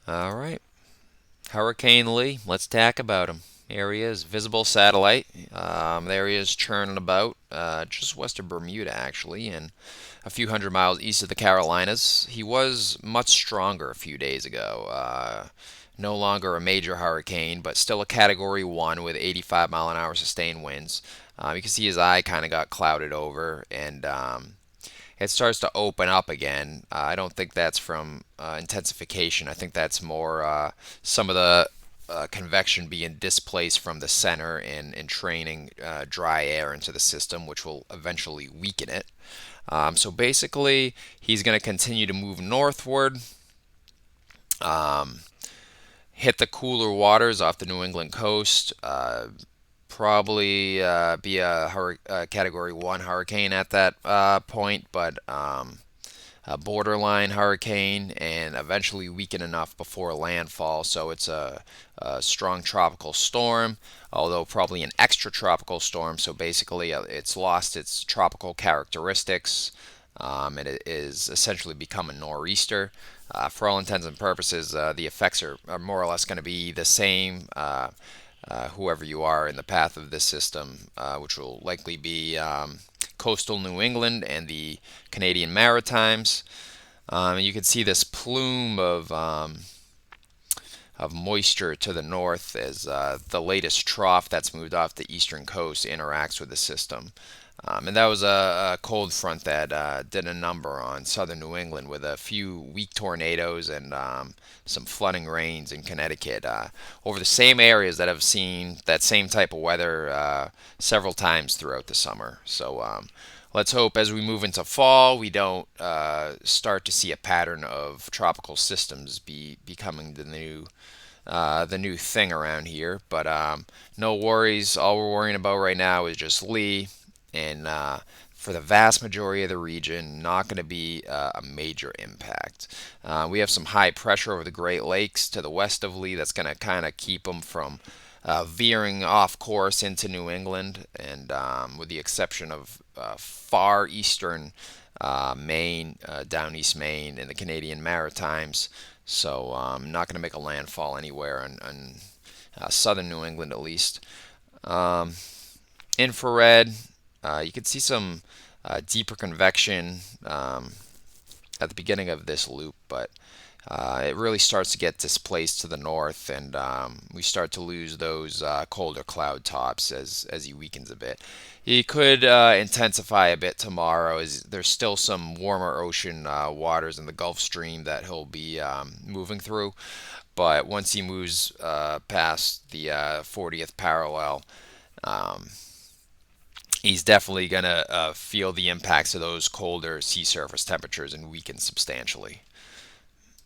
All right. Hurricane Lee, let's talk about him. Here he is, visible satellite. There he is churning about just west of Bermuda, actually, and a few hundred miles east of the Carolinas. He was much stronger a few days ago. No longer a major hurricane, but still a Category 1 with 85 mile an hour sustained winds. You can see his eye kind of got clouded over, and it starts to open up again. I don't think that's from intensification. I think that's more some of the convection being displaced from the center and training dry air into the system, which will eventually weaken it. So basically, he's going to continue to move northward, um, hit the cooler waters off the New England coast. Probably be a Category 1 hurricane at that point, but a borderline hurricane and eventually weaken enough before landfall. So it's a strong tropical storm, although probably an extra tropical storm. So basically, it's lost its tropical characteristics. It is essentially become a nor'easter. For all intents and purposes, the effects are more or less going to be the same. Whoever you are in the path of this system, which will likely be coastal New England and the Canadian Maritimes. You can see this plume of moisture to the north as the latest trough that's moved off the eastern coast interacts with the system. And that was a cold front that did a number on southern New England with a few weak tornadoes and some flooding rains in Connecticut over the same areas that have seen that same type of weather several times throughout the summer. So let's hope as we move into fall, we don't start to see a pattern of tropical systems becoming the new thing around here. But no worries. All we're worrying about right now is just Lee, and for the vast majority of the region, not going to be a major impact. We have some high pressure over the Great Lakes to the west of Lee that's going to kind of keep them from veering off course into New England, and with the exception of far eastern Maine, down east Maine, and the Canadian Maritimes. So not going to make a landfall anywhere in southern New England at least. Um, Infrared, you can see some deeper convection at the beginning of this loop, but it really starts to get displaced to the north, and we start to lose those colder cloud tops as he weakens a bit. He could intensify a bit tomorrow, as there's still some warmer ocean waters in the Gulf Stream that he'll be moving through. But once he moves past the 40th parallel, um, he's definitely going to feel the impacts of those colder sea surface temperatures and weaken substantially.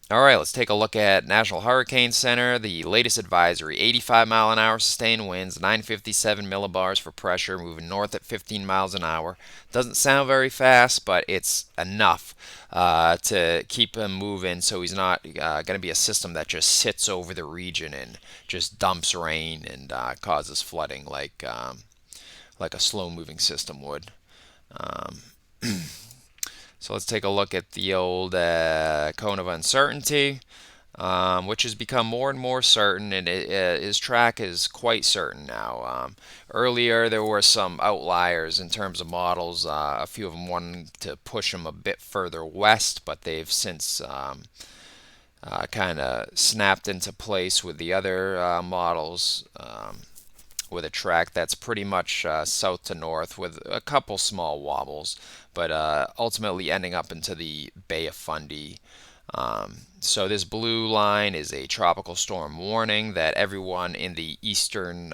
All right, let's take a look at National Hurricane Center. The latest advisory: 85 mile an hour sustained winds, 957 millibars for pressure, moving north at 15 miles an hour. Doesn't sound very fast, but it's enough to keep him moving, so he's not going to be a system that just sits over the region and just dumps rain and causes flooding like a slow moving system would. Um, so let's take a look at the old cone of uncertainty, which has become more and more certain, and his track is quite certain now. Earlier, there were some outliers in terms of models, a few of them wanting to push him a bit further west, but they've since kind of snapped into place with the other models. With a track that's pretty much south to north with a couple small wobbles, but ultimately ending up into the Bay of Fundy. So this blue line is a tropical storm warning that everyone in the eastern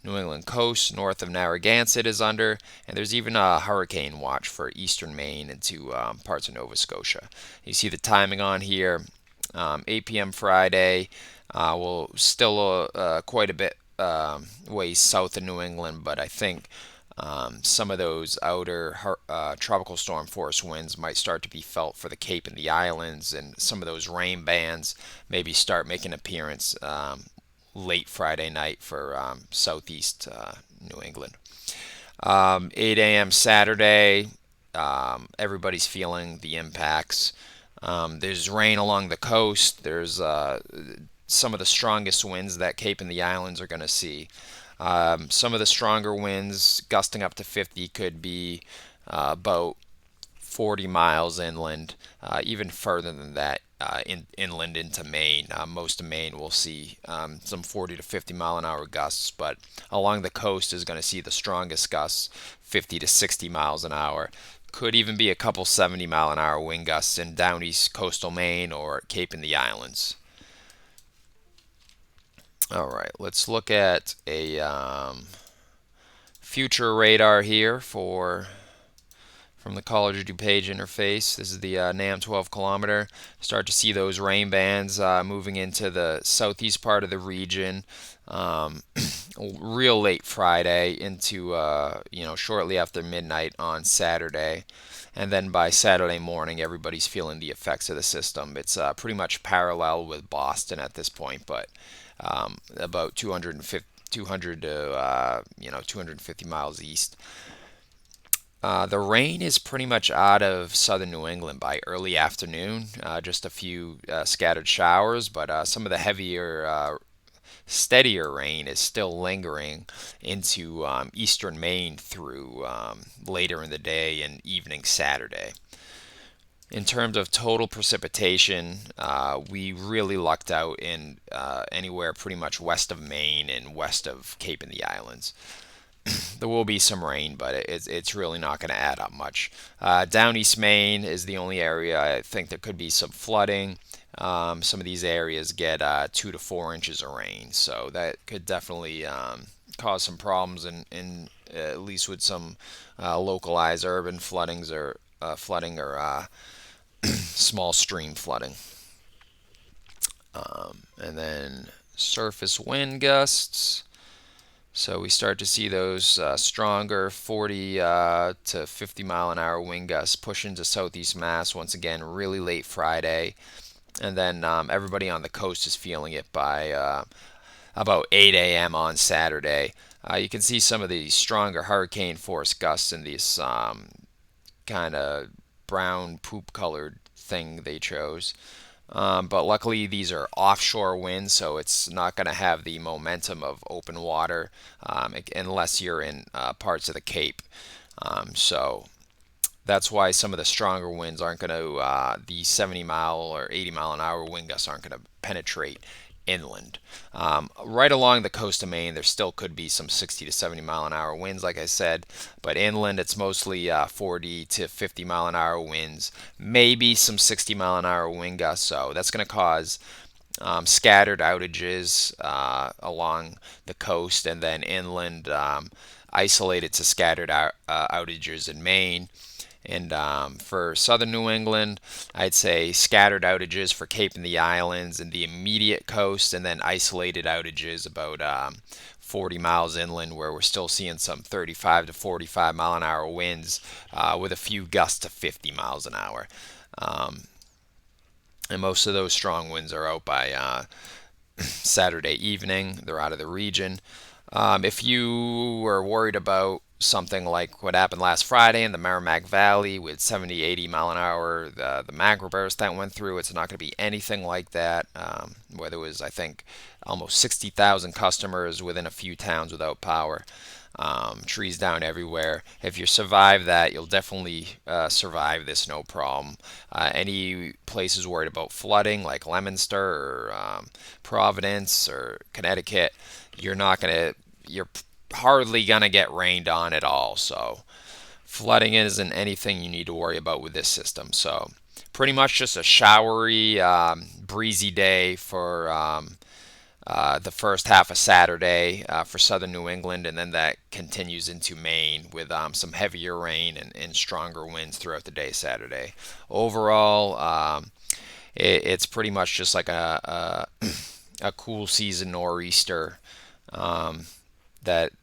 New England coast north of Narragansett is under, and there's even a hurricane watch for eastern Maine into parts of Nova Scotia. You see the timing on here, 8 p.m. Friday. Will still quite a bit ways south of New England, but I think some of those outer tropical storm force winds might start to be felt for the Cape and the islands, and some of those rain bands maybe start making an appearance late Friday night for southeast New England. 8 a.m. Saturday, everybody's feeling the impacts. There's rain along the coast. There's some of the strongest winds that Cape and the islands are going to see. Some of the stronger winds, gusting up to 50, could be about 40 miles inland, even further than that, inland into Maine. Most of Maine will see some 40 to 50 mile an hour gusts, but along the coast is going to see the strongest gusts, 50 to 60 miles an hour. Could even be a couple 70 mile an hour wind gusts in down east coastal Maine or Cape and the Islands. All right, let's look at a future radar here for from the College of DuPage interface. This is the NAM 12 kilometer. Start to see those rain bands moving into the southeast part of the region. Um, Real late Friday into shortly after midnight on Saturday, and then by Saturday morning, everybody's feeling the effects of the system. It's pretty much parallel with Boston at this point, but about 200 to 250 miles east. The rain is pretty much out of southern New England by early afternoon. Just a few scattered showers, but some of the heavier, steadier rain is still lingering into eastern Maine through later in the day and evening Saturday. In terms of total precipitation, we really lucked out in anywhere pretty much west of Maine and west of Cape and the Islands. There will be some rain, but it's really not going to add up much. Down East Maine is the only area I think there could be some flooding. Some of these areas get 2 to 4 inches of rain, so that could definitely cause some problems in at least with some localized urban flooding or small stream flooding. And then surface wind gusts. So we start to see those stronger 40 to 50 mile an hour wind gusts push into southeast Mass once again really late Friday. And then everybody on the coast is feeling it by about 8 a.m. on Saturday. You can see some of the stronger hurricane force gusts in these kind of brown poop colored thing they chose. But luckily, these are offshore winds, so it's not going to have the momentum of open water unless you're in parts of the Cape. So that's why some of the stronger winds aren't going to, the 70 mile or 80 mile an hour wind gusts aren't going to penetrate inland. Right along the coast of Maine, there still could be some 60 to 70 mile an hour winds, like I said, but inland it's mostly 40 to 50 mile an hour winds, maybe some 60 mile an hour wind gusts. So that's going to cause scattered outages along the coast, and then inland isolated to scattered outages in Maine. And for southern New England, I'd say scattered outages for Cape and the Islands and the immediate coast, and then isolated outages about 40 miles inland, where we're still seeing some 35 to 45 mile an hour winds with a few gusts to 50 miles an hour. Um, and most of those strong winds are out by Saturday evening. They're out of the region. If you were worried about something like what happened last Friday in the Merrimack Valley with 70, 80 mile an hour, the macroburst that went through, it's not going to be anything like that. Where there was, I think, almost 60,000 customers within a few towns without power. Trees down everywhere. If you survive that, you'll definitely survive this no problem. Any places worried about flooding, like Leominster or Providence or Connecticut, you're hardly gonna get rained on at all. So flooding isn't anything you need to worry about with this system. So pretty much just a showery, breezy day for the first half of Saturday for southern New England, and then that continues into Maine with some heavier rain and stronger winds throughout the day Saturday. Overall, it's pretty much just like a cool season nor'easter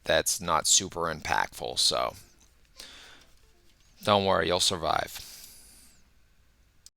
that's not super impactful. So don't worry, you'll survive.